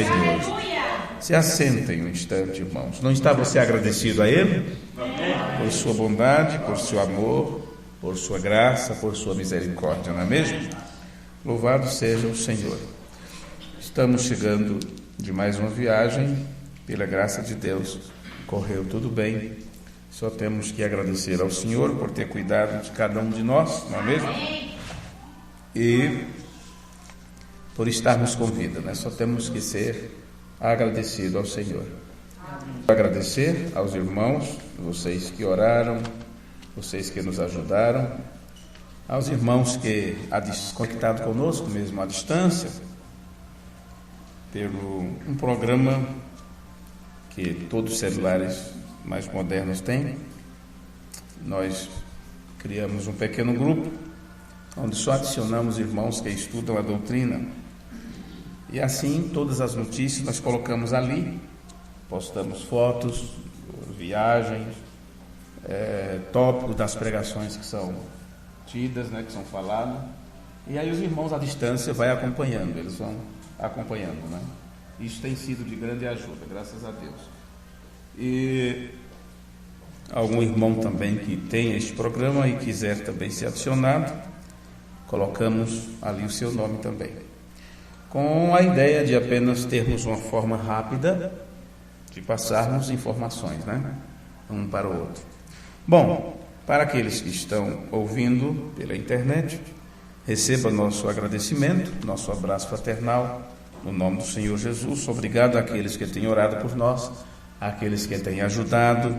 Senhor. Se assentem um instante, irmãos. Não está você agradecido a Ele? Por sua bondade, por seu amor, por sua graça, por sua misericórdia, não é mesmo? Louvado seja o Senhor. Estamos chegando de mais uma viagem, pela graça de Deus, correu tudo bem. Só temos que agradecer ao Senhor por ter cuidado de cada um de nós, não é mesmo? E por estarmos com vida, né? Só temos que ser agradecidos ao Senhor. Agradecer aos irmãos, vocês que oraram, vocês que nos ajudaram, aos irmãos que conectados conosco mesmo à distância, pelo um programa que todos os celulares mais modernos têm. Nós criamos um pequeno grupo onde só adicionamos irmãos que estudam a doutrina, e assim todas as notícias nós colocamos ali, postamos fotos, viagens, tópicos das pregações que são tidas, né, que são faladas, e aí os irmãos à distância vão acompanhando, eles vão acompanhando, né? Isso tem sido de grande ajuda, graças a Deus. E algum irmão também que tenha este programa e quiser também ser adicionado, colocamos ali o seu nome também, com a ideia de apenas termos uma forma rápida de passarmos informações, né, um para o outro. Bom, para aqueles que estão ouvindo pela internet, receba nosso agradecimento, nosso abraço fraternal, no nome do Senhor Jesus. Obrigado àqueles que têm orado por nós, àqueles que têm ajudado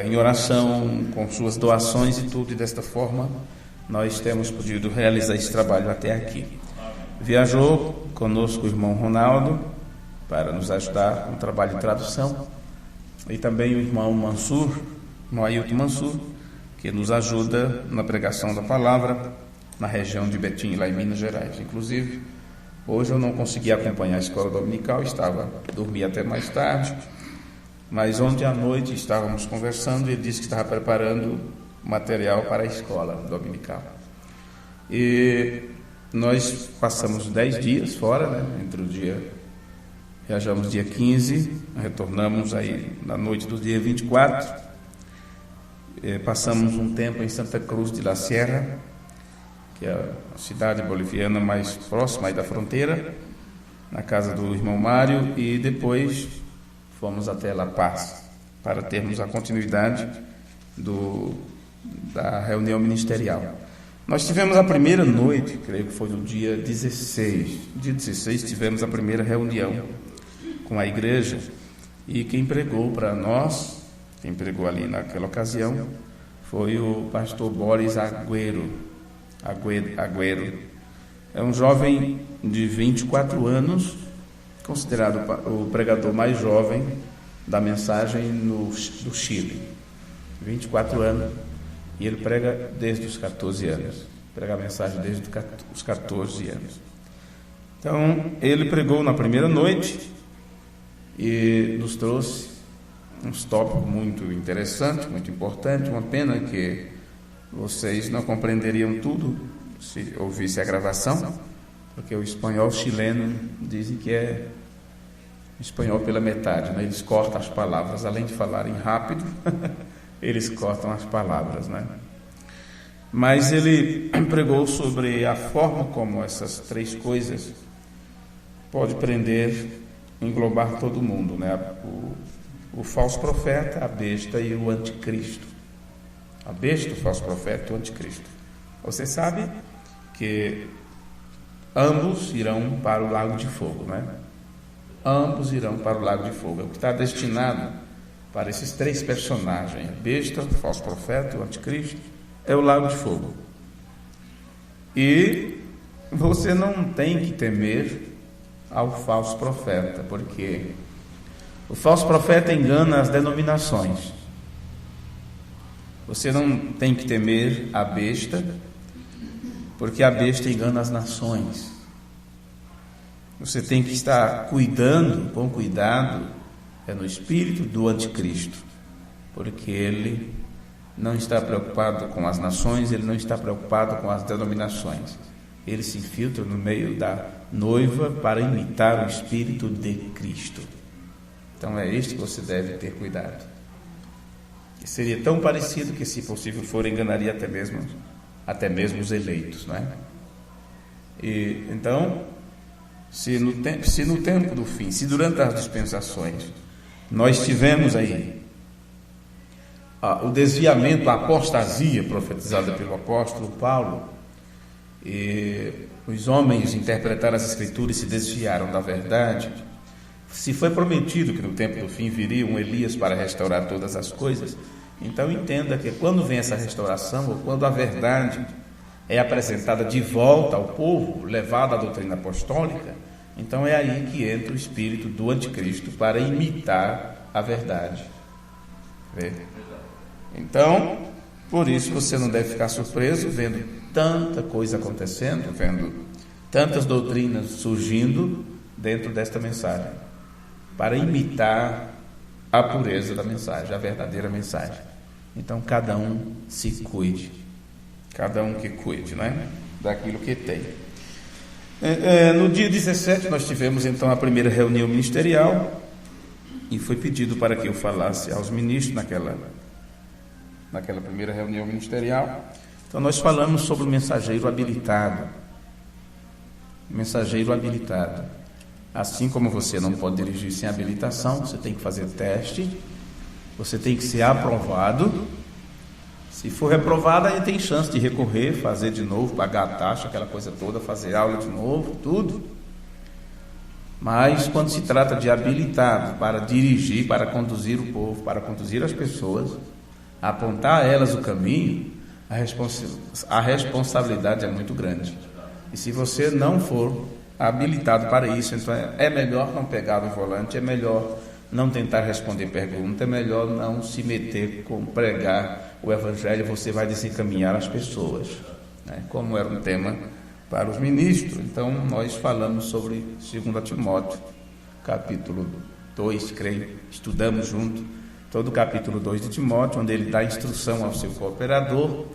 em oração, com suas doações e tudo, e desta forma nós temos podido realizar esse trabalho até aqui. Viajou conosco o irmão Ronaldo para nos ajudar com o trabalho de tradução, e também o irmão Mansur, irmão Ailton Mansur, que nos ajuda na pregação da palavra na região de Betim, lá em Minas Gerais. Inclusive, hoje eu não consegui acompanhar a escola dominical, dormi até mais tarde, mas ontem à noite estávamos conversando e ele disse que estava preparando material para a escola dominical. E nós passamos 10 dias fora, né? Viajamos dia 15, retornamos aí na noite do dia 24, passamos um tempo em Santa Cruz de la Sierra, que é a cidade boliviana mais próxima aí da fronteira, na casa do irmão Mário, e depois fomos até La Paz para termos a continuidade da reunião ministerial. Nós tivemos a primeira noite, creio que foi no dia 16. Dia 16 tivemos a primeira reunião com a igreja, e quem pregou para nós, quem pregou ali naquela ocasião, foi o pastor Boris Agüero. É um jovem de 24 anos, considerado o pregador mais jovem da mensagem do Chile. 24 anos, e ele prega desde os 14 anos. Prega a mensagem desde os 14 anos. Então, ele pregou na primeira noite e nos trouxe uns tópicos muito interessantes, muito importantes. Uma pena que vocês não compreenderiam tudo se ouvisse a gravação, porque o espanhol chileno dizem que é espanhol pela metade, né? Eles cortam as palavras, além de falarem rápido, eles cortam as palavras, né? Mas ele pregou sobre a forma como essas três coisas pode prender, englobar todo mundo, né? O falso profeta, a besta e o anticristo. A besta, o falso profeta e o anticristo. Você sabe que ambos irão para o lago de fogo, né? Ambos irão para o lago de fogo. É o que está destinado para esses três personagens: a besta, o falso profeta e o anticristo, é o lago de fogo. E você não tem que temer ao falso profeta, porque o falso profeta engana as denominações. Você não tem que temer a besta, porque a besta engana as nações. Você tem que estar cuidando, com cuidado, no espírito do anticristo, porque ele não está preocupado com as nações, ele não está preocupado com as denominações. ele se infiltra no meio da noiva para imitar o Espírito de Cristo. Então é este que você deve ter cuidado. E seria tão parecido que, se possível for, enganaria até mesmo os eleitos, não é? E então, se no tempo do fim, se durante as dispensações nós tivemos aí o desviamento, a apostasia profetizada pelo apóstolo Paulo, e os homens interpretaram as Escrituras e se desviaram da verdade, se foi prometido que no tempo do fim viria um Elias para restaurar todas as coisas, então entenda que quando vem essa restauração, ou quando a verdade é apresentada de volta ao povo, levada à doutrina apostólica, então é aí que entra o espírito do anticristo para imitar a verdade. Vê? Então, por isso você não deve ficar surpreso vendo tanta coisa acontecendo, vendo tantas doutrinas surgindo dentro desta mensagem, para imitar a pureza da mensagem, a verdadeira mensagem. Então, cada um se cuide, cada um que cuide, né, daquilo que tem. No dia 17 nós tivemos então a primeira reunião ministerial, e foi pedido para que eu falasse aos ministros naquela primeira reunião ministerial. Então nós falamos sobre o mensageiro habilitado. Mensageiro habilitado. Assim como você não pode dirigir sem habilitação, você tem que fazer teste, você tem que ser aprovado. Se for reprovado, aí tem chance de recorrer, fazer de novo, pagar a taxa, aquela coisa toda, fazer aula de novo, tudo. Mas quando se trata de habilitado para dirigir, para conduzir o povo, para conduzir as pessoas, apontar a elas o caminho, a responsabilidade é muito grande. E se você não for habilitado para isso, então é melhor não pegar o volante, é melhor não tentar responder pergunta, é melhor não se meter com pregar o evangelho, você vai desencaminhar as pessoas, né? Como era um tema para os ministros, então nós falamos sobre 2 Timóteo, capítulo 2, creio, estudamos junto todo o capítulo 2 de Timóteo, onde ele dá instrução ao seu cooperador,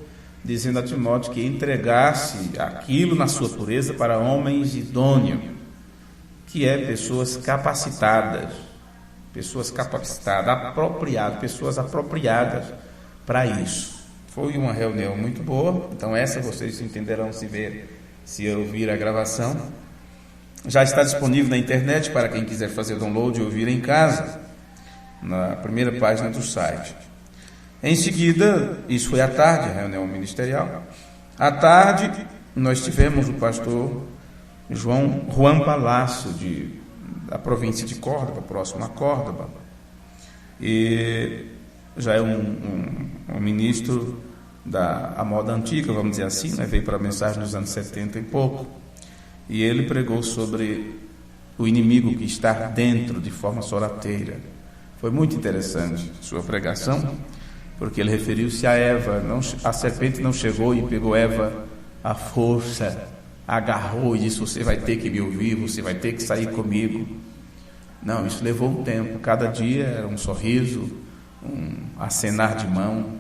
dizendo a Timóteo que entregasse aquilo na sua pureza para homens idôneos, que é pessoas capacitadas, apropriadas, pessoas apropriadas para isso. Foi uma reunião muito boa, então essa vocês entenderão se ouvir a gravação. Já está disponível na internet para quem quiser fazer download e ouvir em casa, na primeira página do site. Em seguida, isso foi à tarde, a reunião ministerial. À tarde, nós tivemos o pastor Juan Palácio, da província de Córdoba, próximo a Córdoba. E já é um ministro da moda antiga, vamos dizer assim, né? Veio para a mensagem nos anos 70 e pouco. E ele pregou sobre o inimigo que está dentro de forma sorrateira. Foi muito interessante sua pregação, porque ele referiu-se a Eva. A serpente não chegou e pegou Eva à força, agarrou e disse: você vai ter que me ouvir, você vai ter que sair comigo. Não, isso levou um tempo. Cada dia era um sorriso, um acenar de mão,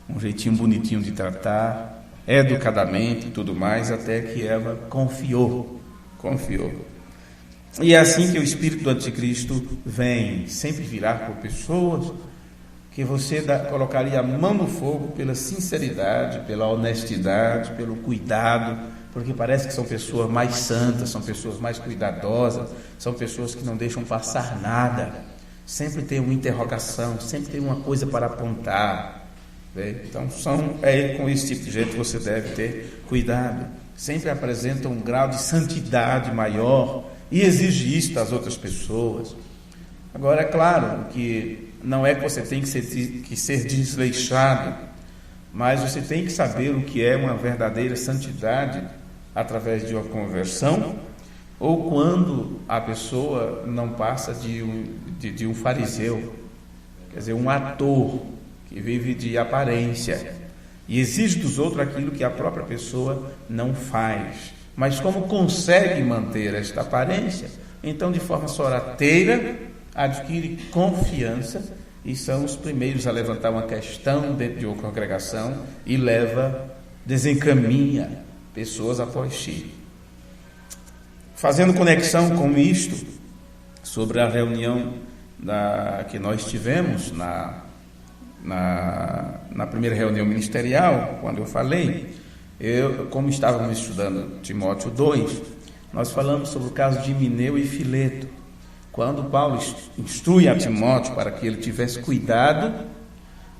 um jeitinho bonitinho de tratar, educadamente e tudo mais, até que Eva confiou. E é assim que o espírito do anticristo vem, sempre virá por pessoas que você colocaria a mão no fogo pela sinceridade, pela honestidade, pelo cuidado, porque parece que são pessoas mais santas, são pessoas mais cuidadosas, são pessoas que não deixam passar nada, sempre tem uma interrogação, sempre tem uma coisa para apontar. Então com esse tipo de gente você deve ter cuidado. Sempre apresentam um grau de santidade maior e exige isso das outras pessoas. Agora, é claro que não é que você tem que ser desleixado, mas você tem que saber o que é uma verdadeira santidade através de uma conversão, ou quando a pessoa não passa de um fariseu, quer dizer, um ator que vive de aparência e exige dos outros aquilo que a própria pessoa não faz. Mas como consegue manter esta aparência, então de forma sorrateira adquire confiança e são os primeiros a levantar uma questão dentro de uma congregação e desencaminha pessoas após ti. Fazendo conexão com isto, sobre a reunião que nós tivemos na primeira reunião ministerial, quando eu falei, como estávamos estudando Timóteo 2, nós falamos sobre o caso de Himeneu e Fileto, quando Paulo instrui a Timóteo para que ele tivesse cuidado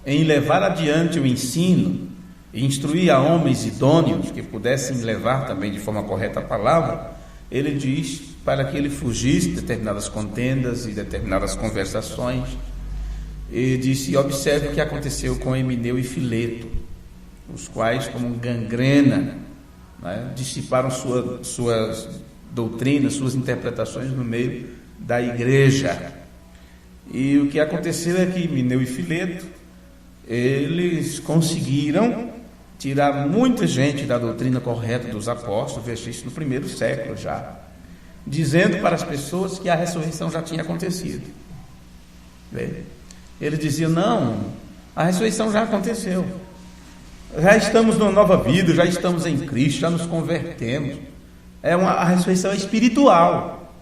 em levar adiante o ensino e instruir a homens idôneos que pudessem levar também de forma correta a palavra. Ele diz para que ele fugisse de determinadas contendas e determinadas conversações, e disse: observe o que aconteceu com Himeneu e Fileto, os quais, como gangrena, né, dissiparam suas doutrinas, suas interpretações no meio da igreja. E o que aconteceu é que Himeneu e Fileto, eles conseguiram tirar muita gente da doutrina correta dos apóstolos, veja isso no primeiro século já, dizendo para as pessoas que a ressurreição já tinha acontecido. Eles diziam: não, a ressurreição já aconteceu, já estamos numa nova vida, já estamos em Cristo, já nos convertemos, a ressurreição é espiritual,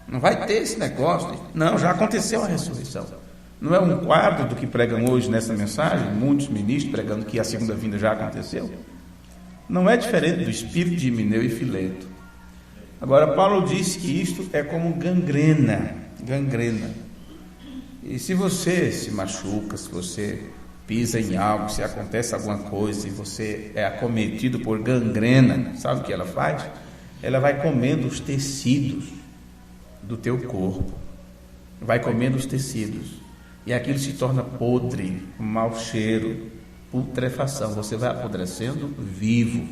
não vai ter esse negócio, não, já aconteceu a ressurreição. Não é um quadro do que pregam hoje nessa mensagem, muitos ministros pregando que a segunda vinda já aconteceu. Não é diferente do espírito de Himeneu e Fileto. Agora, Paulo disse que isto é como gangrena. E se você se machuca, se você pisa em algo, se acontece alguma coisa e você é acometido por gangrena, sabe o que ela faz? Ela vai comendo os tecidos do teu corpo. Vai comendo os tecidos. E aquilo se torna podre, mau cheiro, putrefação. Você vai apodrecendo vivo.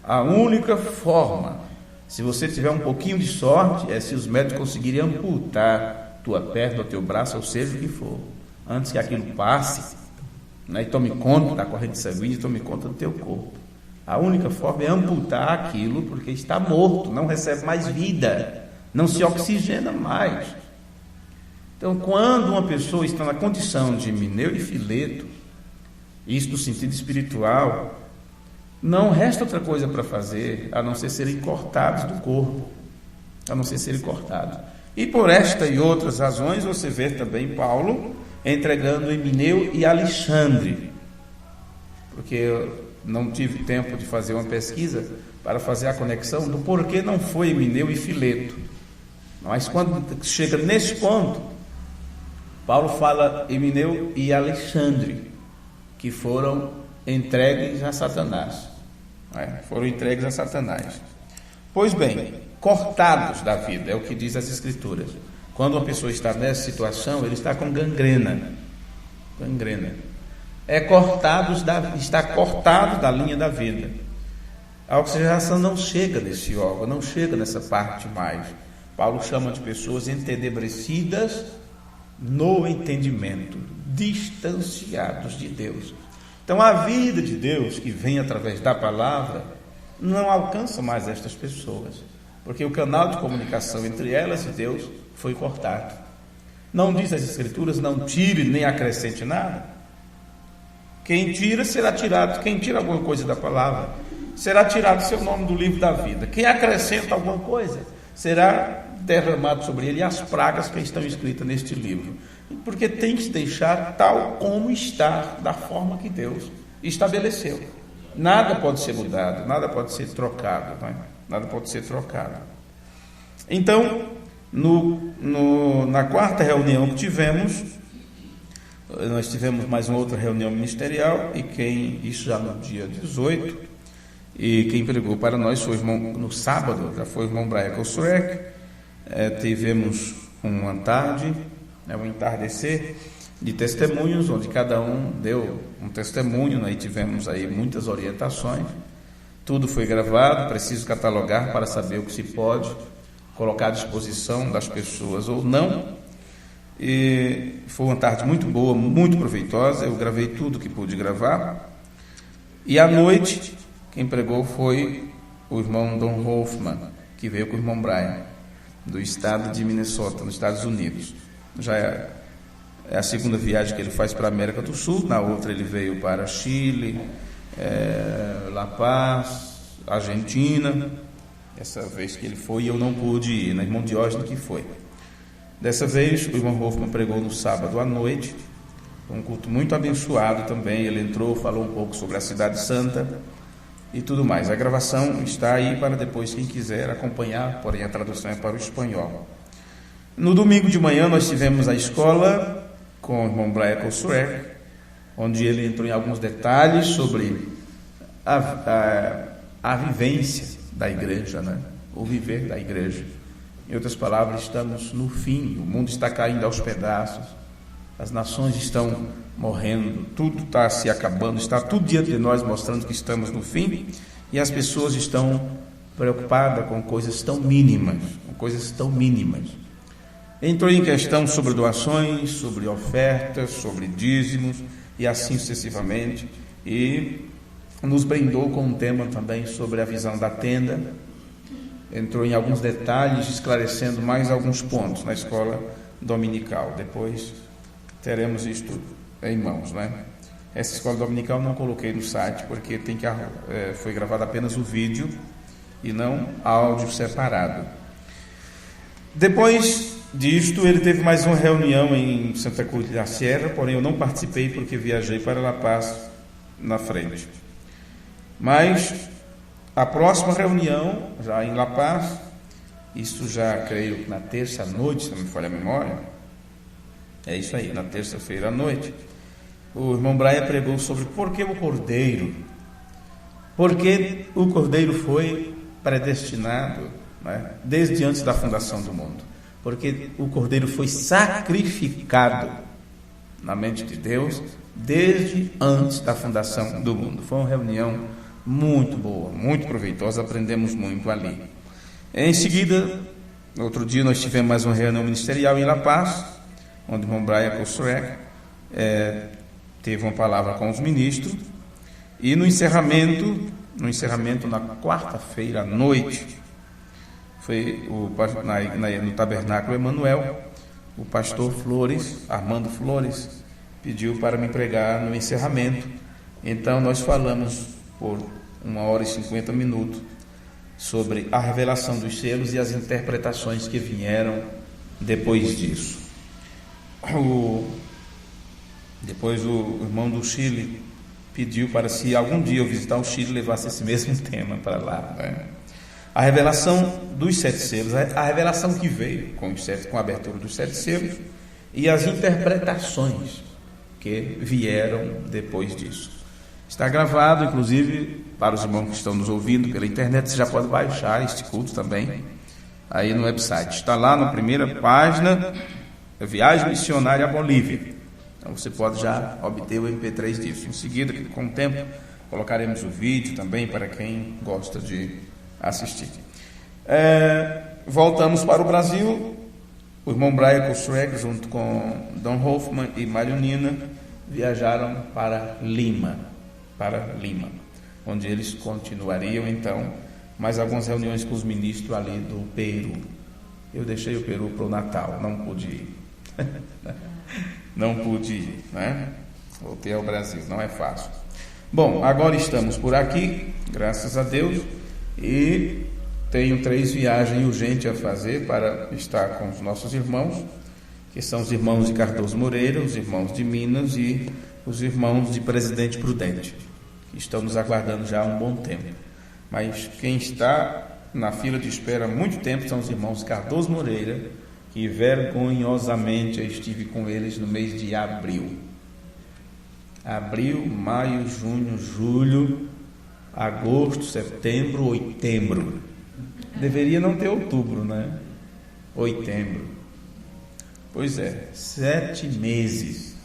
A única forma, se você tiver um pouquinho de sorte, é se os médicos conseguirem amputar tua perna ou teu braço, ou seja o que for, antes que aquilo passe, né, e tome conta da corrente sanguínea, tome conta do teu corpo. A única forma é amputar aquilo, porque está morto, não recebe mais vida, não se oxigena mais. Então, quando uma pessoa está na condição de Himeneu e Fileto, isso no sentido espiritual, não resta outra coisa para fazer a não ser serem cortados do corpo, a não ser serem cortados. E por esta e outras razões, você vê também Paulo entregando Himeneu e Alexandre, porque eu não tive tempo de fazer uma pesquisa para fazer a conexão do porquê não foi Himeneu e Fileto. Mas quando chega nesse ponto, Paulo fala Himeneu e Alexandre, que foram entregues a Satanás. Foram entregues a Satanás. Pois bem, cortados da vida, é o que diz as Escrituras. Quando uma pessoa está nessa situação, ele está com gangrena. Está cortado da linha da vida. A oxigenação não chega nesse órgão, não chega nessa parte mais. Paulo chama de pessoas entenebrecidas no entendimento, distanciados de Deus. Então a vida de Deus que vem através da palavra não alcança mais estas pessoas, porque o canal de comunicação entre elas e Deus foi cortado. Não diz as Escrituras: não tire nem acrescente nada. Quem tira será tirado, quem tira alguma coisa da palavra, será tirado seu nome do livro da vida. Quem acrescenta alguma coisa, será derramado sobre ele as pragas que estão escritas neste livro. Porque tem que se deixar tal como está, da forma que Deus estabeleceu. Nada pode ser mudado, nada pode ser trocado, nada pode ser trocado. Então, na quarta reunião que tivemos, nós tivemos mais uma outra reunião ministerial, isso já no dia 18, e quem pregou para nós foi no sábado, já foi o irmão Brian Kosurek. Tivemos uma tarde, um entardecer de testemunhos, onde cada um deu um testemunho, e tivemos aí muitas orientações. Tudo foi gravado, preciso catalogar para saber o que se pode colocar à disposição das pessoas ou não. E foi uma tarde muito boa, muito proveitosa. Eu gravei tudo que pude gravar. E à noite, quem pregou foi o irmão Don Hoffman, que veio com o irmão Brian, do estado de Minnesota, nos Estados Unidos. Já é a segunda viagem que ele faz para a América do Sul. Na outra ele veio para Chile, La Paz, Argentina. Essa vez que ele foi, eu não pude ir, né? Irmão Diógenes que foi. Dessa vez, o irmão Hoffman pregou no sábado à noite, um culto muito abençoado também. Ele entrou, falou um pouco sobre a Cidade Santa e tudo mais. A gravação está aí para depois, quem quiser acompanhar, porém a tradução é para o espanhol. No domingo de manhã, nós tivemos a escola com o irmão Brian Kossuek, onde ele entrou em alguns detalhes sobre a vivência da igreja, né? O viver da igreja. Em outras palavras, estamos no fim, o mundo está caindo aos pedaços, as nações estão morrendo, tudo está se acabando, está tudo diante de nós mostrando que estamos no fim, e as pessoas estão preocupadas com coisas tão mínimas, Entrou em questão sobre doações, sobre ofertas, sobre dízimos e assim sucessivamente, e nos brindou com um tema também sobre a visão da tenda. Entrou em alguns detalhes, esclarecendo mais alguns pontos na escola dominical. Depois teremos isto em mãos, né? Essa escola dominical não coloquei no site, porque foi gravado apenas o vídeo e não áudio separado. Depois disto, ele teve mais uma reunião em Santa Cruz de la Sierra, porém eu não participei porque viajei para La Paz na frente. Mas a próxima reunião, já em La Paz, isso já creio na terça à noite, se não me falha a memória, é isso aí, na terça-feira à noite, o irmão Brian pregou sobre por que o Cordeiro, porque o Cordeiro foi predestinado, né, desde antes da fundação do mundo, porque o Cordeiro foi sacrificado na mente de Deus desde antes da fundação do mundo. Foi uma reunião muito boa, muito proveitosa, aprendemos muito ali. Em seguida, outro dia nós tivemos mais uma reunião ministerial em La Paz, onde o irmão Brian Kossuek teve uma palavra com os ministros, e no encerramento na quarta-feira à noite, foi no Tabernáculo Emanuel, o pastor Armando Flores, pediu para me pregar no encerramento. Então nós falamos por 1h50 sobre a revelação dos selos e as interpretações que vieram depois disso. Depois o irmão do Chile pediu para, se algum dia eu visitar o Chile, levasse esse mesmo tema para lá, né? A revelação dos 7 selos, a revelação que veio com a abertura dos 7 selos e as interpretações que vieram depois disso. Está gravado, inclusive, para os irmãos que estão nos ouvindo pela internet. Você já pode baixar este culto também aí no website. Está lá na primeira página, Viagem Missionária à Bolívia. Então você pode já obter o MP3 disso. Em seguida, com o tempo, colocaremos o vídeo também para quem gosta de assistir. Voltamos para o Brasil. O irmão Brian Kossuek, junto com Don Hoffman e Mário Nina, viajaram para Lima, onde eles continuariam então mais algumas reuniões com os ministros ali do Peru. Eu deixei o Peru para o Natal, não pude ir. Não pude ir, né? Voltei ao Brasil, não é fácil. Bom, agora estamos por aqui, graças a Deus, e tenho 3 viagens urgentes a fazer para estar com os nossos irmãos, que são os irmãos de Cardoso Moreira, os irmãos de Minas e os irmãos de Presidente Prudente, que estão nos aguardando já há um bom tempo. Mas quem está na fila de espera há muito tempo são os irmãos Cardoso Moreira, que vergonhosamente eu estive com eles no mês de abril. Abril, maio, junho, julho, agosto, setembro, outubro. Deveria não ter outubro, né? Outubro. Pois é, 7 meses.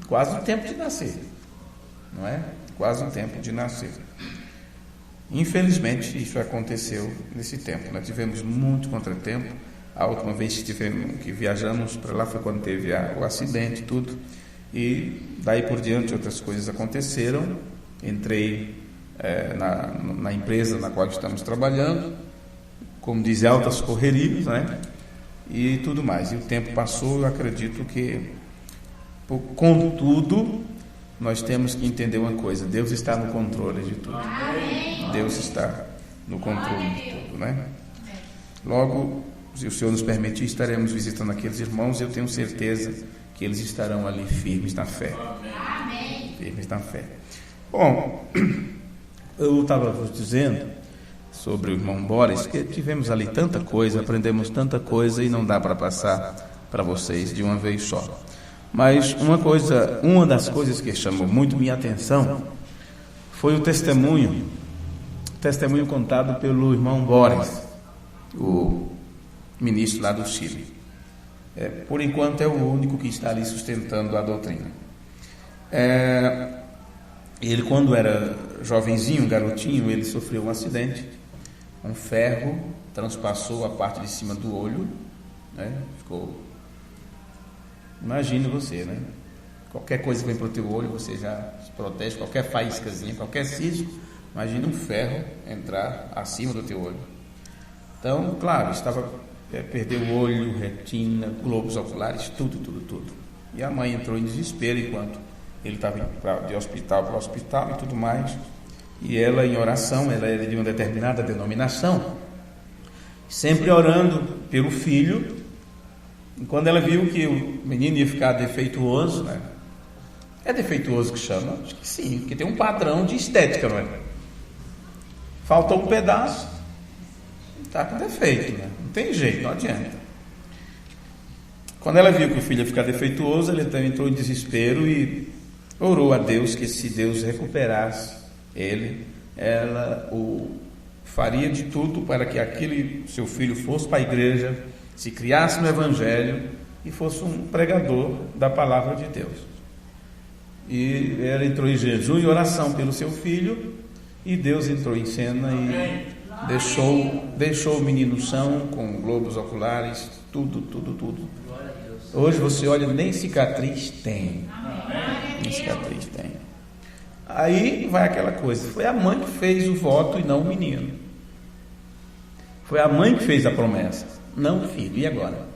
Quase o tempo de nascer, não é? Quase o tempo de nascer. Infelizmente, isso aconteceu nesse tempo. Nós tivemos muito contratempo. A última vez que viajamos para lá foi quando teve o acidente e tudo. E daí por diante outras coisas aconteceram. Entrei na empresa na qual estamos trabalhando, como diz, altas correrias, né? E tudo mais. E o tempo passou, eu acredito que, contudo, nós temos que entender uma coisa: Deus está no controle de tudo. Deus está no controle de tudo, né? Logo, se o Senhor nos permitir, estaremos visitando aqueles irmãos. Eu tenho certeza que eles estarão ali firmes na fé. Firmes na fé. Bom, eu estava vos dizendo sobre o irmão Boris, que tivemos ali tanta coisa, aprendemos tanta coisa e não dá para passar para vocês de uma vez só. Mas uma das coisas que chamou muito minha atenção foi o testemunho contado pelo irmão Boris, o ministro lá do Chile. Por enquanto é o único que está ali sustentando a doutrina. Ele, quando era jovenzinho, garotinho, ele sofreu um acidente. Um ferro transpassou a parte de cima do olho, né? Ficou... Imagine você, né? Qualquer coisa que vem para o teu olho, você já se protege, qualquer faíscazinha, qualquer cisco. Imagine um ferro entrar acima do teu olho. Então, claro, perdeu o olho, retina, globos oculares, tudo. E a mãe entrou em desespero enquanto ele estava de hospital para hospital e tudo mais. E ela, em oração, ela era de uma determinada denominação, sempre orando pelo filho. E quando ela viu que o menino ia ficar defeituoso, né? É defeituoso que chama? Acho que sim, porque tem um padrão de estética, não é? Faltou um pedaço, está com defeito, né? Não tem jeito, não adianta. Quando ela viu que o filho ia ficar defeituoso, ela então entrou em desespero e orou a Deus que, se Deus recuperasse ele, ela o faria de tudo para que aquele seu filho fosse para a igreja, se criasse no Evangelho e fosse um pregador da palavra de Deus. E ela entrou em jejum e oração pelo seu filho, e Deus entrou em cena e deixou o menino são, com globos oculares, tudo. Hoje você olha, nem cicatriz tem. Nem cicatriz tem. Aí vai aquela coisa, foi a mãe que fez o voto e não o menino. Foi a mãe que fez a promessa, não o filho. E agora?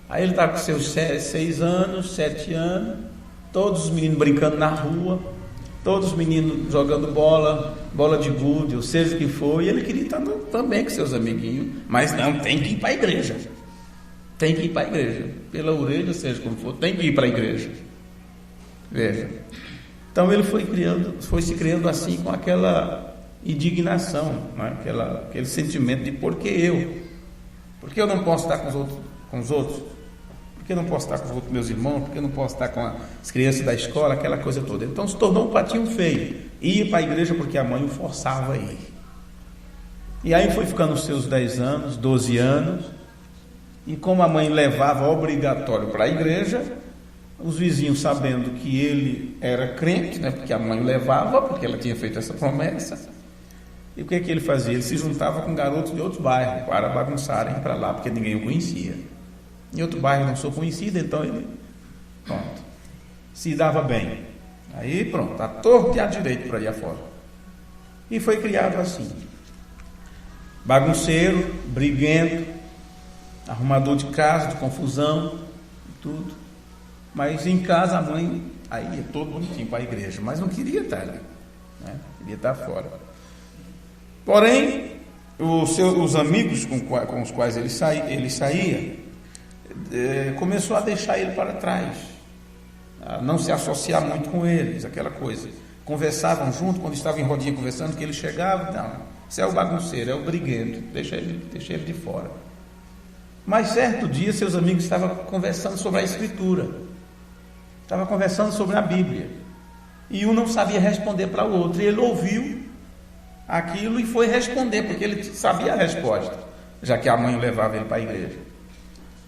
Aí ele está com seus 6 anos, 7 anos, todos os meninos brincando na rua, todos os meninos jogando bola de gude, ou seja o que for, e ele queria estar também com seus amiguinhos, mas não, tem que ir para a igreja. Tem que ir para a igreja, pela orelha, seja como for, tem que ir para a igreja. Veja. Então ele foi se criando assim, com aquela indignação, né? Aquele sentimento de por que eu não posso estar com os outros? Por que eu não posso estar com os outros meus irmãos? Por que eu não posso estar com as crianças da escola? Aquela coisa toda. Então se tornou um patinho feio. Ia para a igreja porque a mãe o forçava a ir. E aí foi ficando os seus 10 anos, 12 anos, e como a mãe levava obrigatório para a igreja, os vizinhos, sabendo que ele era crente, né, porque a mãe o levava, porque ela tinha feito essa promessa, e o que ele fazia? Ele se juntava com garotos de outros bairros para bagunçarem para lá, porque ninguém o conhecia. Em outro bairro não sou conhecido, então ele, pronto, se dava bem. Aí pronto, à torta e à direita por aí afora. E foi criado assim, bagunceiro, briguento, arrumador de casa, de confusão, tudo. Mas em casa a mãe, aí ia todo bonitinho para a igreja, mas não queria estar ali, né? Queria estar fora. Porém, os amigos com os quais ele saía, começou a deixar ele para trás, a não se associar muito com eles, aquela coisa. Conversavam junto, quando estavam em rodinha conversando, que ele chegava, não, você é o bagunceiro, é o briguento, deixa ele de fora. Mas certo dia seus amigos estavam conversando sobre a Escritura, estavam conversando sobre a Bíblia, e um não sabia responder para o outro, e ele ouviu aquilo e foi responder, porque ele sabia a resposta, já que a mãe levava ele para a igreja.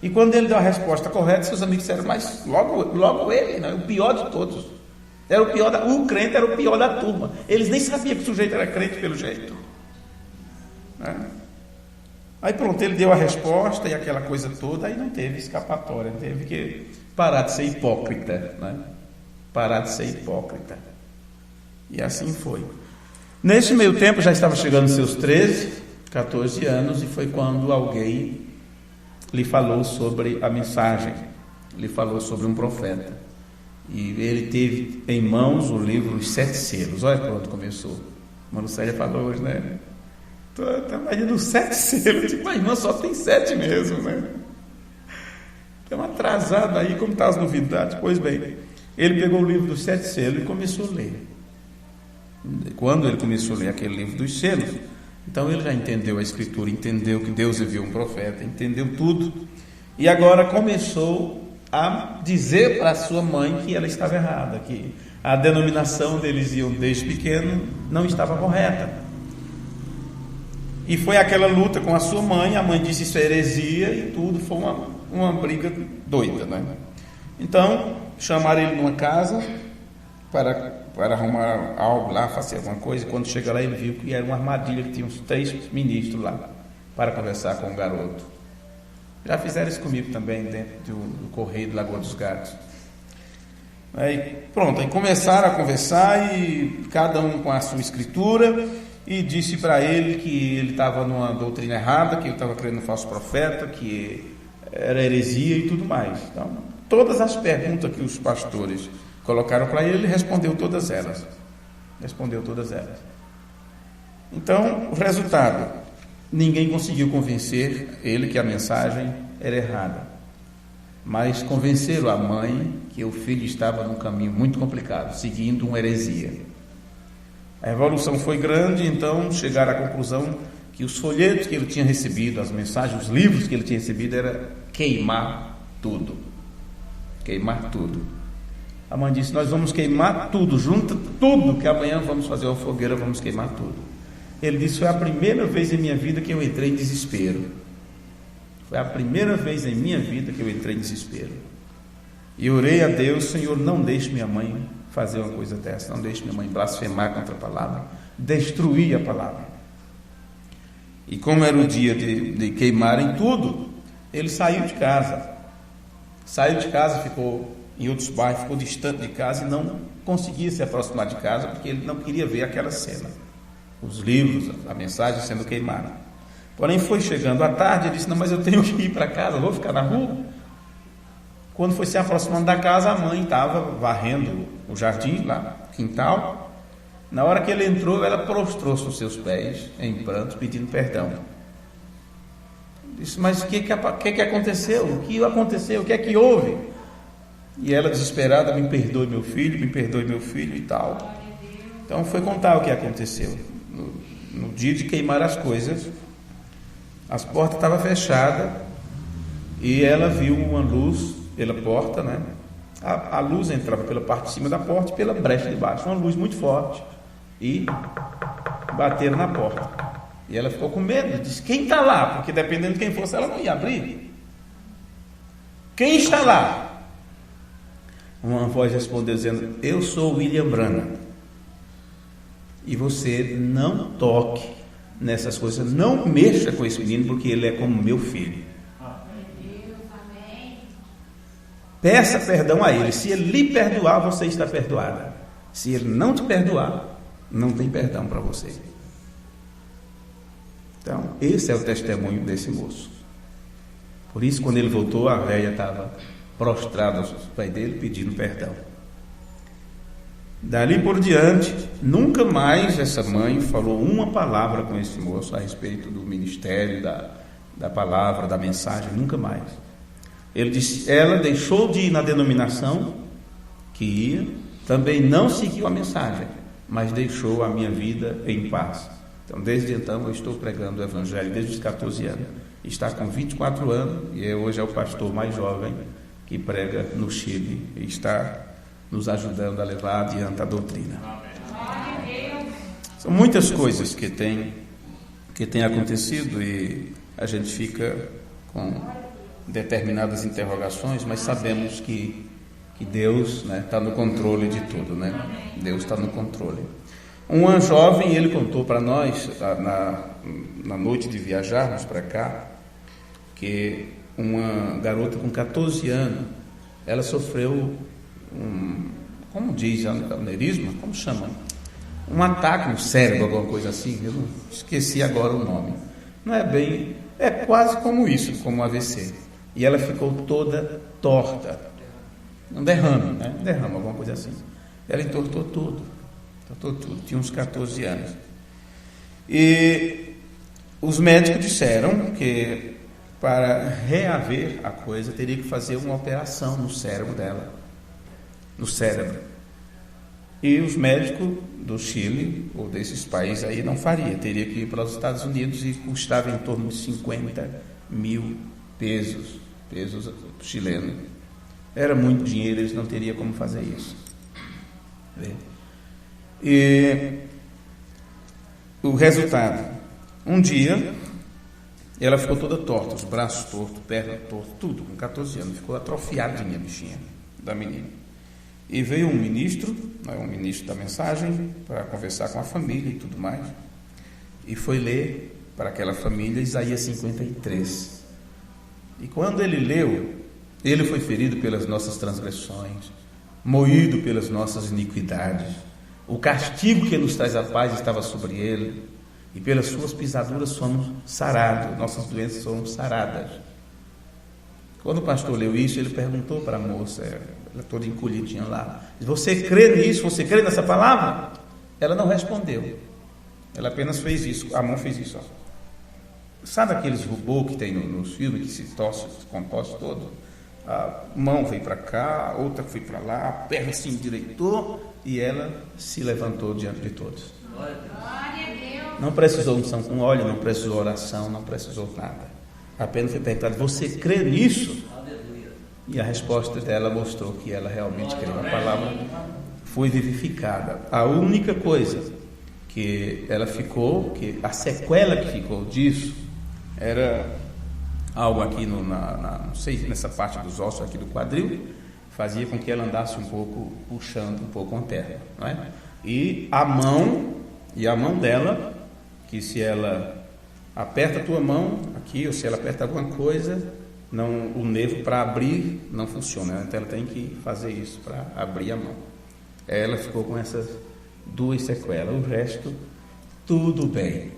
E quando ele deu a resposta correta, seus amigos disseram, mas logo ele, né? O pior de todos, o crente era o pior da turma, eles nem sabiam que o sujeito era crente pelo jeito, né? Aí pronto, ele deu a resposta e aquela coisa toda, aí não teve escapatória, teve que parar de ser hipócrita, né? Parar de ser hipócrita. E assim foi. Nesse meio tempo já estava chegando aos seus 13, 14 anos, e foi quando alguém lhe falou sobre a mensagem, lhe falou sobre um profeta. E ele teve em mãos o livro Os Sete Selos. Olha quando começou. Mano Célia falou hoje, né? Tá imaginando os 7 selos. Tipo, a irmã só tem 7 mesmo, né? Estamos atrasados aí, como estão as novidades. Pois bem, ele pegou o livro dos 7 selos e começou a ler. Quando ele começou a ler aquele livro dos selos, então ele já entendeu a Escritura, entendeu que Deus enviou um profeta, entendeu tudo. E agora começou a dizer para a sua mãe que ela estava errada, que a denominação deles iam desde pequeno não estava correta. E foi aquela luta com a sua mãe. A mãe disse isso é heresia e tudo, foi uma briga doida, né? Então chamaram ele numa casa para arrumar algo lá, fazer alguma coisa. E quando chega lá ele viu que era uma armadilha, que tinha uns 3 ministros lá para conversar com o garoto. Já fizeram isso comigo também dentro do Correio de Lagoa dos Gatos. Aí pronto, aí começaram a conversar e cada um com a sua escritura, e disse para ele que ele estava numa doutrina errada, que ele estava crendo no falso profeta, que era heresia e tudo mais. Então, todas as perguntas que os pastores colocaram para ele, ele respondeu todas elas. Então, o resultado, ninguém conseguiu convencer ele que a mensagem era errada, mas convenceram a mãe que o filho estava num caminho muito complicado, seguindo uma heresia. A revolução foi grande, então chegaram à conclusão que os folhetos que ele tinha recebido, as mensagens, os livros que ele tinha recebido, era queimar tudo. Queimar tudo. A mãe disse: nós vamos queimar tudo, junta tudo, que amanhã vamos fazer uma fogueira, vamos queimar tudo. Ele disse: foi a primeira vez em minha vida que eu entrei em desespero. Foi a primeira vez em minha vida que eu entrei em desespero. E orei a Deus: Senhor, não deixe minha mãe fazer uma coisa dessa, não deixe minha mãe blasfemar contra a palavra, destruir a palavra. E como era o dia de queimarem tudo, ele saiu de casa, ficou em outros bairros, ficou distante de casa e não conseguia se aproximar de casa, porque ele não queria ver aquela cena, os livros, a mensagem sendo queimada. Porém, foi chegando à tarde, ele disse: não, mas eu tenho que ir para casa, vou ficar na rua. Quando foi se aproximando da casa, a mãe estava varrendo o jardim, lá, o quintal. Na hora que ele entrou, ela prostrou-se aos seus pés, em pranto, pedindo perdão. Disse: mas o que aconteceu? O que aconteceu? O que é que houve? E ela, desesperada: me perdoe meu filho e tal. Então foi contar o que aconteceu. No dia de queimar as coisas, as portas estavam fechadas e ela viu uma luz pela porta, né? A luz entrava pela parte de cima da porta e pela brecha de baixo, uma luz muito forte, e bateram na porta. E ela ficou com medo, disse: quem está lá? Porque dependendo de quem fosse, ela não ia abrir. Quem está lá? Uma voz respondeu dizendo: eu sou William Branham, e você não toque nessas coisas, não mexa com esse menino, porque ele é como meu filho. Peça perdão a ele. Se ele lhe perdoar, você está perdoada. Se ele não te perdoar, não tem perdão para você. Então, esse é o testemunho desse moço. Por isso, quando ele voltou, a velha estava prostrada aos pés dele, pedindo perdão. Dali por diante, nunca mais essa mãe falou uma palavra com esse moço a respeito do ministério, da palavra, da mensagem, nunca mais. Ele disse: ela deixou de ir na denominação que ia, também não seguiu a mensagem, mas deixou a minha vida em paz. Então, desde então, eu estou pregando o Evangelho desde os 14 anos. Está com 24 anos e hoje é o pastor mais jovem que prega no Chile e está nos ajudando a levar adiante a doutrina. São muitas coisas que têm acontecido e a gente fica com determinadas interrogações, mas sabemos que Deus está no controle de tudo, né? Deus está no controle. Um jovem, ele contou para nós, na noite de viajarmos para cá, que uma garota com 14 anos, ela sofreu como diz, aneurisma, como chama? Um ataque no cérebro, alguma coisa assim, eu não esqueci agora o nome. Não é bem, é quase como isso, como um AVC. E ela ficou toda torta. um derrame, né? Um derrame, alguma coisa assim. Ela entortou tudo. Tinha uns 14 anos. E os médicos disseram que para reaver a coisa teria que fazer uma operação no cérebro dela. No cérebro. E os médicos do Chile, ou desses países aí, não faria. Teria que ir para os Estados Unidos e custava em torno de 50 mil pesos chilenos. Era muito dinheiro, eles não teriam como fazer isso. E o resultado, um dia ela ficou toda torta, os braços tortos, perna torta, tudo, com 14 anos, ficou atrofiadinha a bichinha da menina. E veio um ministro da mensagem, para conversar com a família e tudo mais, e foi ler para aquela família Isaías 53. E quando ele leu, ele foi ferido pelas nossas transgressões, moído pelas nossas iniquidades. O castigo que nos traz a paz estava sobre ele, e pelas suas pisaduras somos sarados, nossas doenças foram saradas. Quando o pastor leu isso, ele perguntou para a moça, ela toda encolhidinha lá, você crê nisso? Você crê nessa palavra? Ela não respondeu, ela apenas fez isso, a mão fez isso, ó. Sabe aqueles robôs que tem nos filmes, que se contorce todo? A mão veio para cá, a outra foi para lá, a perna se endireitou e ela se levantou diante de todos. Não precisou unção com óleo, não precisou oração, não precisou nada. Apenas foi perguntado, você crê nisso? E a resposta dela mostrou que ela realmente creu. A palavra foi vivificada. A única coisa que ela ficou, que a sequela que ficou disso, era algo aqui não sei, nessa parte dos ossos aqui do quadril, fazia com que ela andasse um pouco, puxando um pouco a perna, não é? E a mão dela, que se ela aperta a tua mão aqui, ou se ela aperta alguma coisa, não, o nervo para abrir não funciona, então ela tem que fazer isso para abrir a mão. Ela ficou com essas 2 sequelas, o resto tudo bem.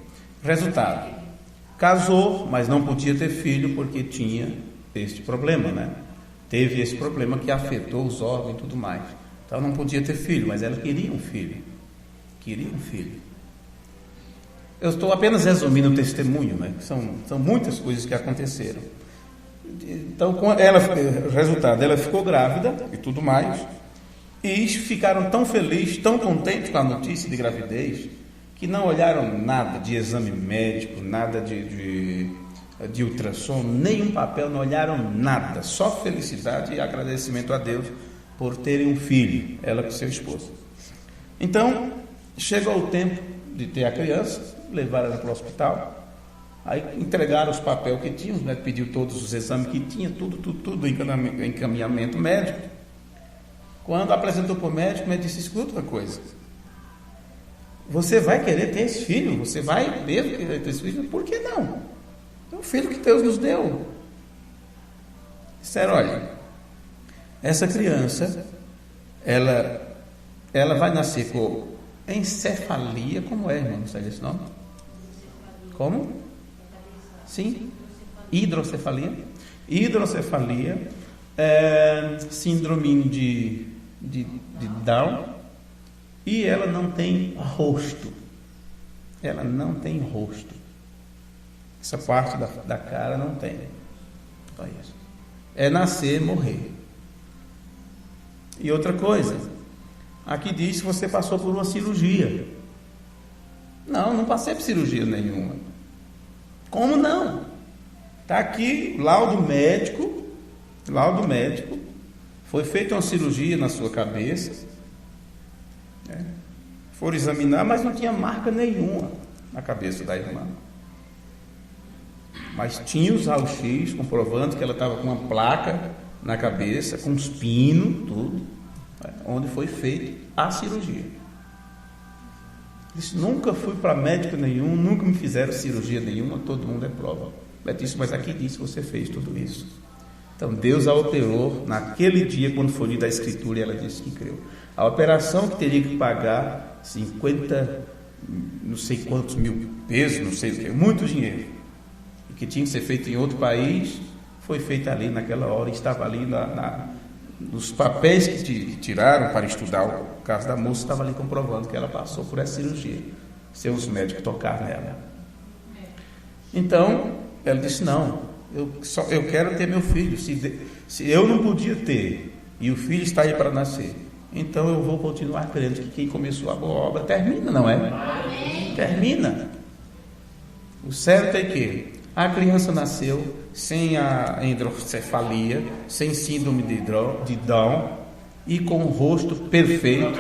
Resultado, casou, mas não podia ter filho porque tinha este problema, né? Teve esse problema que afetou os órgãos e tudo mais. Então não podia ter filho, mas ela queria um filho. Eu estou apenas resumindo o testemunho, né? São muitas coisas que aconteceram. Então, o resultado, ela ficou grávida e tudo mais, e ficaram tão felizes, tão contentes com a notícia de gravidez, que não olharam nada de exame médico, nada de ultrassom, nenhum papel, não olharam nada, só felicidade e agradecimento a Deus por terem um filho, ela com seu esposo. Então, chegou o tempo de ter a criança, levaram ela para o hospital, aí entregaram os papéis que tinham, né, pediu todos os exames que tinha, tudo encaminhamento médico. Quando apresentou para o médico disse, escuta uma coisa, você vai querer ter esse filho? Você vai mesmo querer ter esse filho? Por que não? É um filho que Deus nos deu. Disseram, olha, essa criança, ela vai nascer com encefalia, como é, irmão? Não sabe esse nome? Como? Sim, hidrocefalia. Hidrocefalia, síndrome de Down, e ela não tem rosto. Ela não tem rosto. Essa parte da cara não tem. Só isso. É nascer e morrer. E outra coisa, aqui diz que você passou por uma cirurgia. Não passei por cirurgia nenhuma. Como não? Está aqui, laudo médico, foi feita uma cirurgia na sua cabeça, foram examinar, mas não tinha marca nenhuma na cabeça da irmã. Mas tinha os raios-x comprovando que ela estava com uma placa na cabeça, com uns pinos, tudo, onde foi feita a cirurgia. Disse, nunca fui para médico nenhum, nunca me fizeram cirurgia nenhuma, todo mundo é prova. Mas aqui diz que você fez tudo isso. Então Deus a operou naquele dia, quando foi lida a escritura, e ela disse que creu. A operação que teria que pagar 50, não sei quantos mil pesos, não sei o que, muito dinheiro, e que tinha que ser feito em outro país, foi feita ali naquela hora, estava ali nos papéis que tiraram para estudar o caso da moça, estava ali comprovando que ela passou por essa cirurgia, se os médicos tocaram nela. Então, ela disse, não, eu quero ter meu filho, se eu não podia ter, e o filho está aí para nascer, então eu vou continuar crendo que quem começou a boa obra termina, não é? Termina. O certo é que a criança nasceu sem a hidrocefalia, sem síndrome de Down e com o rosto perfeito.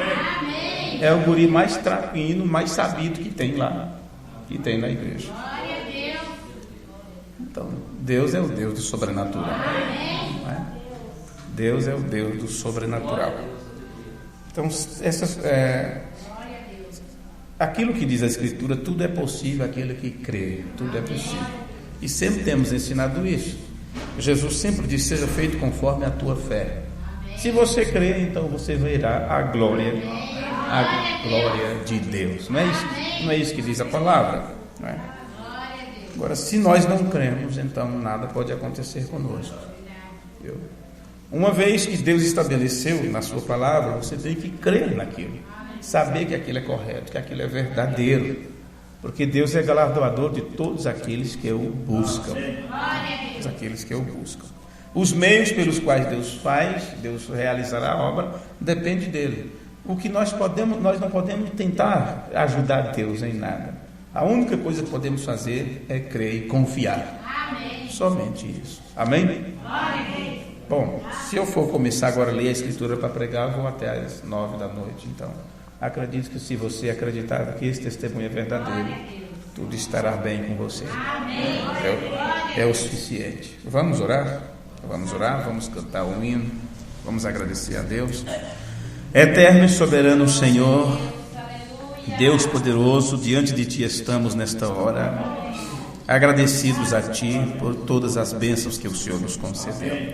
É o guri mais tranquilo, mais sabido que tem lá, que tem na igreja. Então, Deus é o Deus do sobrenatural. Não é? Deus é o Deus do sobrenatural. Então, aquilo que diz a Escritura, tudo é possível aquele que crê, tudo é possível. E sempre temos ensinado isso. Jesus sempre disse, seja feito conforme a tua fé. Se você crê, então você verá a glória de Deus. Não é isso que diz a palavra, não é? Agora, se nós não cremos, então nada pode acontecer conosco. Uma vez que Deus estabeleceu na sua palavra, você tem que crer naquilo, saber que aquilo é correto, que aquilo é verdadeiro, porque Deus é galardoador de todos aqueles que o buscam. Todos aqueles que o buscam. Os meios pelos quais Deus realizará a obra, depende dele. O que nós não podemos tentar ajudar Deus em nada. A única coisa que podemos fazer é crer e confiar. Amém. Somente isso. Amém? Amém? Bom, se eu for começar agora a ler a Escritura para pregar, eu vou até às 9 da noite. Então, acredito que se você acreditar que esse testemunho é verdadeiro, tudo estará bem com você. É o suficiente. Vamos orar? Vamos cantar um hino, vamos agradecer a Deus. Eterno e soberano Senhor, Deus poderoso, diante de Ti estamos nesta hora, agradecidos a Ti por todas as bênçãos que o Senhor nos concedeu.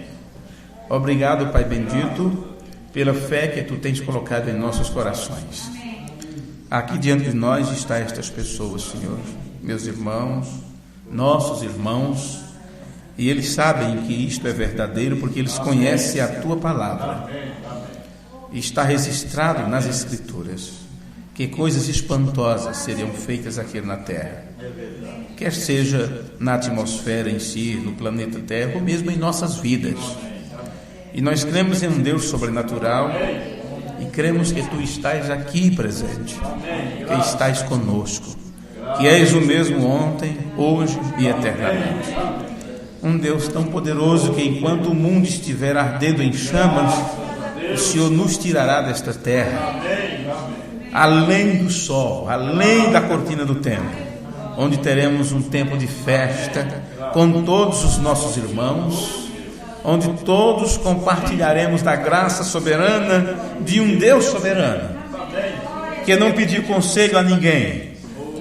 Obrigado, Pai bendito, pela fé que Tu tens colocado em nossos corações. Aqui diante de nós estão estas pessoas, Senhor, meus irmãos, nossos irmãos, e eles sabem que isto é verdadeiro porque eles conhecem a Tua palavra. Está registrado nas Escrituras que coisas espantosas seriam feitas aqui na Terra, quer seja na atmosfera em si, no planeta Terra, ou mesmo em nossas vidas. E nós cremos em um Deus sobrenatural e cremos que Tu estás aqui presente, que estás conosco, que és o mesmo ontem, hoje e eternamente. Um Deus tão poderoso que enquanto o mundo estiver ardendo em chamas, o Senhor nos tirará desta terra, além do sol, além da cortina do tempo, onde teremos um tempo de festa com todos os nossos irmãos, onde todos compartilharemos da graça soberana de um Deus soberano, que não pediu conselho a ninguém,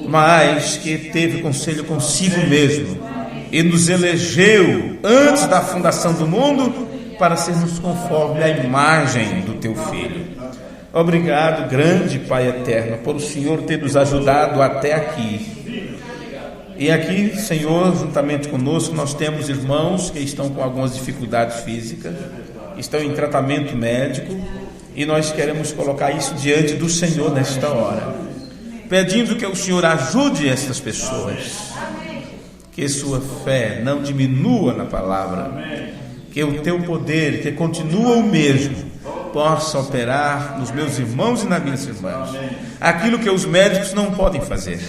mas que teve conselho consigo mesmo e nos elegeu antes da fundação do mundo para sermos conforme a imagem do Teu Filho. Obrigado, grande Pai eterno, por o Senhor ter nos ajudado até aqui. E aqui, Senhor, juntamente conosco, nós temos irmãos que estão com algumas dificuldades físicas, estão em tratamento médico, e nós queremos colocar isso diante do Senhor nesta hora, pedindo que o Senhor ajude estas pessoas, que sua fé não diminua na palavra, que o Teu poder, que continua o mesmo, possa operar nos meus irmãos e nas minhas irmãs, aquilo que os médicos não podem fazer,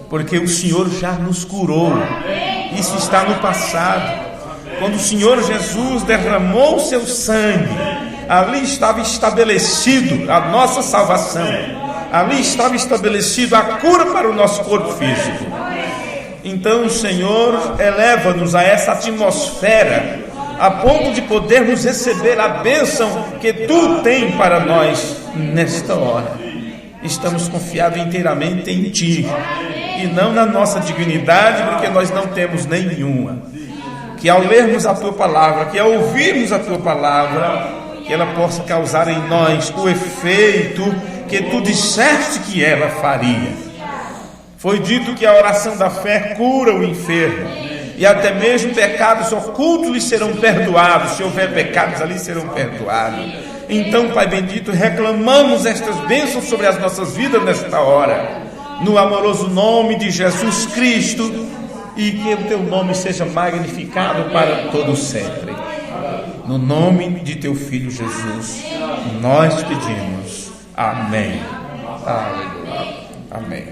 porque o Senhor já nos curou. Isso está no passado. Quando o Senhor Jesus derramou o seu sangue, ali estava estabelecido a nossa salvação, ali estava estabelecido a cura para o nosso corpo físico. Então, Senhor, eleva-nos a essa atmosfera, a ponto de podermos receber a bênção que Tu tens para nós nesta hora. Estamos confiados inteiramente em Ti e não na nossa dignidade, porque nós não temos nenhuma. Que ao lermos a Tua palavra, que ao ouvirmos a Tua palavra, que ela possa causar em nós o efeito que Tu disseste que ela faria. Foi dito que a oração da fé cura o enfermo. e até mesmo pecados ocultos lhes serão perdoados. Se houver pecados ali, serão perdoados. Então, Pai bendito, reclamamos estas bênçãos sobre as nossas vidas nesta hora, no amoroso nome de Jesus Cristo, e que o teu nome seja magnificado para todo sempre. No nome de teu Filho Jesus, nós pedimos. Amém. Aleluia. Amém.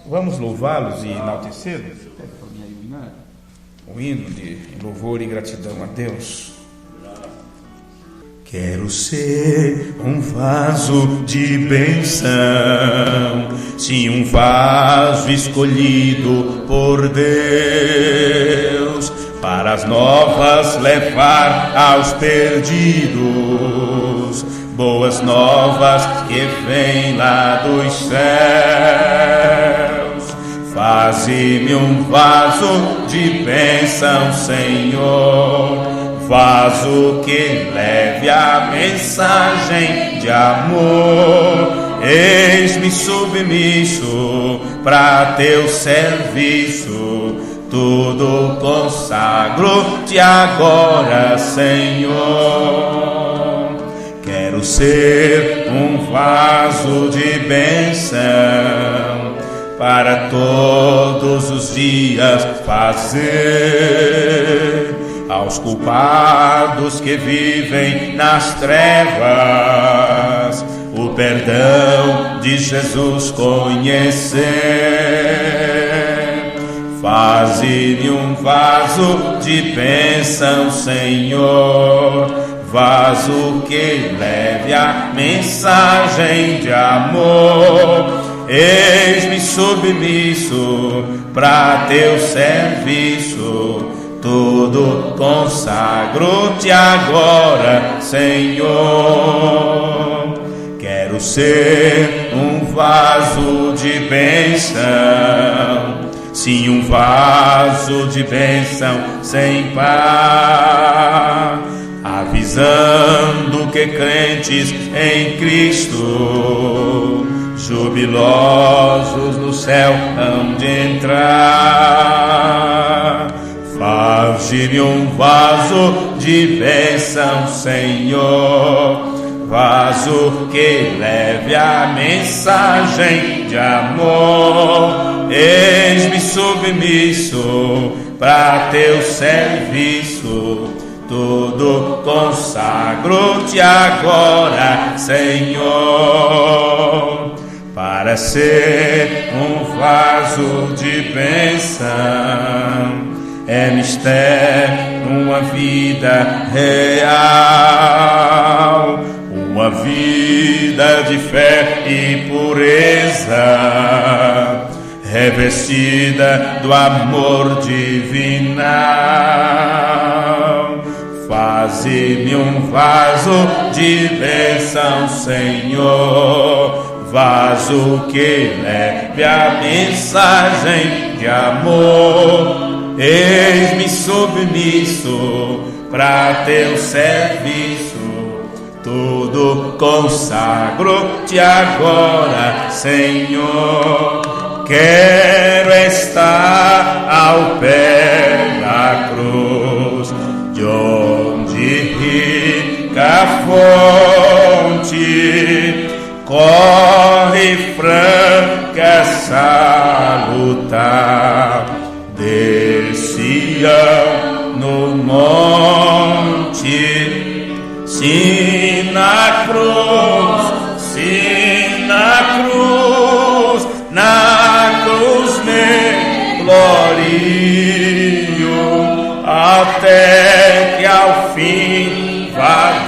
Vamos louvá-los e enaltecê-los. Um hino de louvor e gratidão a Deus. Quero ser um vaso de bênção, sim, um vaso escolhido por Deus, para as novas levar aos perdidos, boas novas que vêm lá dos céus. Faze-me um vaso de bênção, Senhor, vaso que leve a mensagem de amor. Eis-me submisso para teu serviço, tudo consagro-te agora, Senhor. Quero ser um vaso de bênção, para todos os dias fazer aos culpados que vivem nas trevas o perdão de Jesus conhecer. Faze-me um vaso de bênção, Senhor, vaso que leve a mensagem de amor. Eis-me submisso para teu serviço, tudo consagro-te agora, Senhor. Quero ser um vaso de bênção, sim, um vaso de bênção sem par, avisando que crentes em Cristo, jubilosos no céu hão de entrar. Faze-me um vaso de bênção, Senhor, vaso que leve a mensagem de amor. Eis-me submisso para teu serviço, tudo consagro-te agora, Senhor, para ser um vaso de bênção. É mistério uma vida real, uma vida de fé e pureza, revestida do amor divinal. Faze-me um vaso de bênção, Senhor, vaso que leve a mensagem de amor. Eis-me submisso para teu serviço, tudo consagro-te agora, Senhor. Quero estar ao pé da cruz, de onde rica fonte corre franca salutar. Desciam no monte, sim, na cruz, sim, na cruz, na cruz me glorio, até que ao fim vá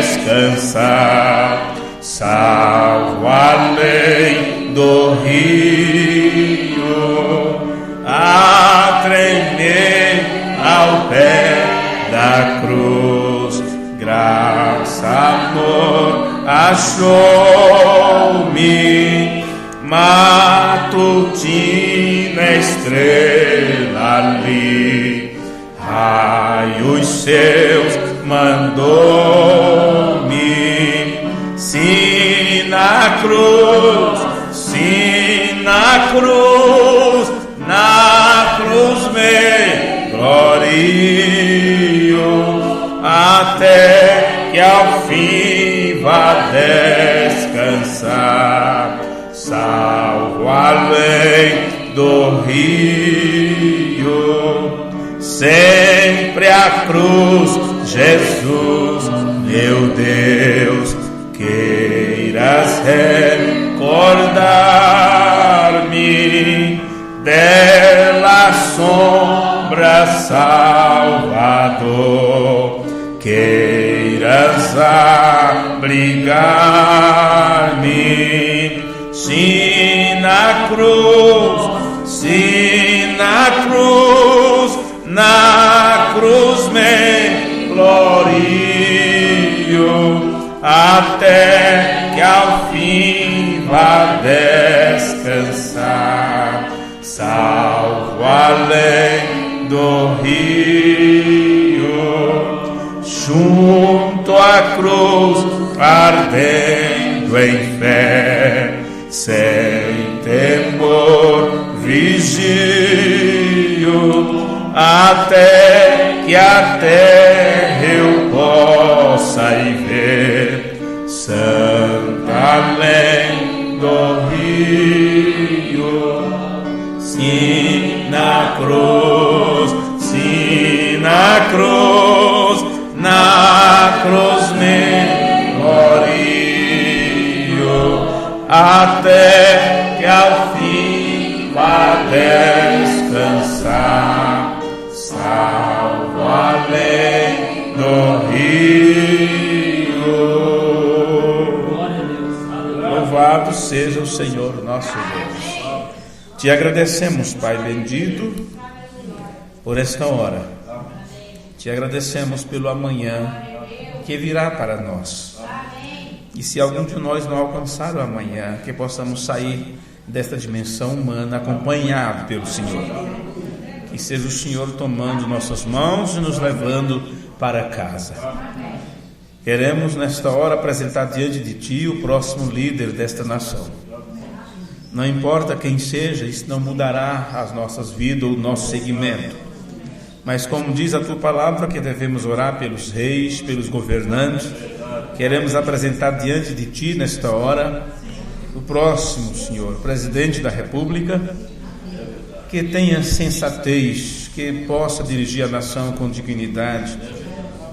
descansar, salvo além do rio, a tremer ao pé da cruz. Graça, amor, achou-me, matutina estrela ali, raios seus mandou-me, sim, na cruz, sim, na cruz me gloriou, fim vá descansar, salvo além do rio. Sempre a cruz, Jesus, meu Deus, queiras recordar-me dela sombra, Salvador, queiras abrigar-me. Se na cruz me glorio, até que ao fim vá descansar, salvo além do rio, junto à cruz, ardendo em fé, sem temor vigio, até que a terra eu possa ir ver, santa além do rio. Se na cruz me glorio, até que ao fim vá descansar, salvo além do rio. Louvado seja o Senhor nosso Deus. Te agradecemos, Pai bendito, por esta hora. Te agradecemos pelo amanhã que virá para nós. E se algum de nós não alcançar o amanhã, que possamos sair desta dimensão humana acompanhado pelo Senhor. Que seja o Senhor tomando nossas mãos e nos levando para casa. Queremos nesta hora apresentar diante de Ti o próximo líder desta nação. Não importa quem seja, isso não mudará as nossas vidas ou o nosso segmento. Mas como diz a Tua palavra, que devemos orar pelos reis, pelos governantes, queremos apresentar diante de Ti nesta hora o próximo, Senhor, presidente da República, que tenha sensatez, que possa dirigir a nação com dignidade,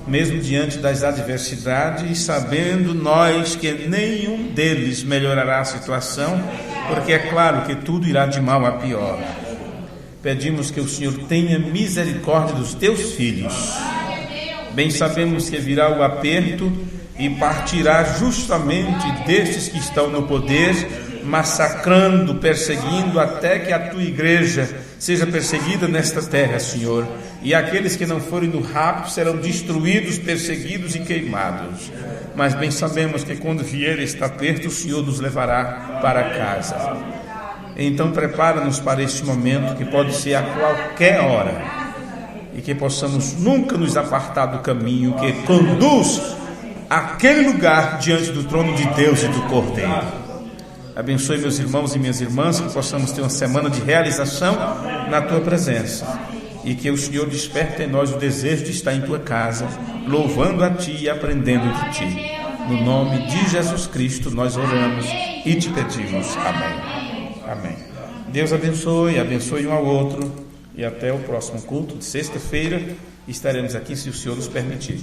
mesmo diante das adversidades, sabendo nós que nenhum deles melhorará a situação, porque é claro que tudo irá de mal a pior. Pedimos que o Senhor tenha misericórdia dos Teus filhos. Bem sabemos que virá o aperto e partirá justamente destes que estão no poder, massacrando, perseguindo, até que a Tua igreja seja perseguida nesta terra, Senhor. E aqueles que não forem no rapto serão destruídos, perseguidos e queimados. Mas bem sabemos que quando vier este aperto, o Senhor nos levará para casa. Então prepara-nos para este momento, que pode ser a qualquer hora, e que possamos nunca nos apartar do caminho que conduz àquele lugar diante do trono de Deus e do Cordeiro. Abençoe meus irmãos e minhas irmãs, que possamos ter uma semana de realização na Tua presença, e que o Senhor desperte em nós o desejo de estar em Tua casa, louvando a Ti e aprendendo de Ti. No nome de Jesus Cristo nós oramos e te pedimos. Amém. Amém. Deus abençoe um ao outro, e até o próximo culto de sexta-feira estaremos aqui, se o Senhor nos permitir.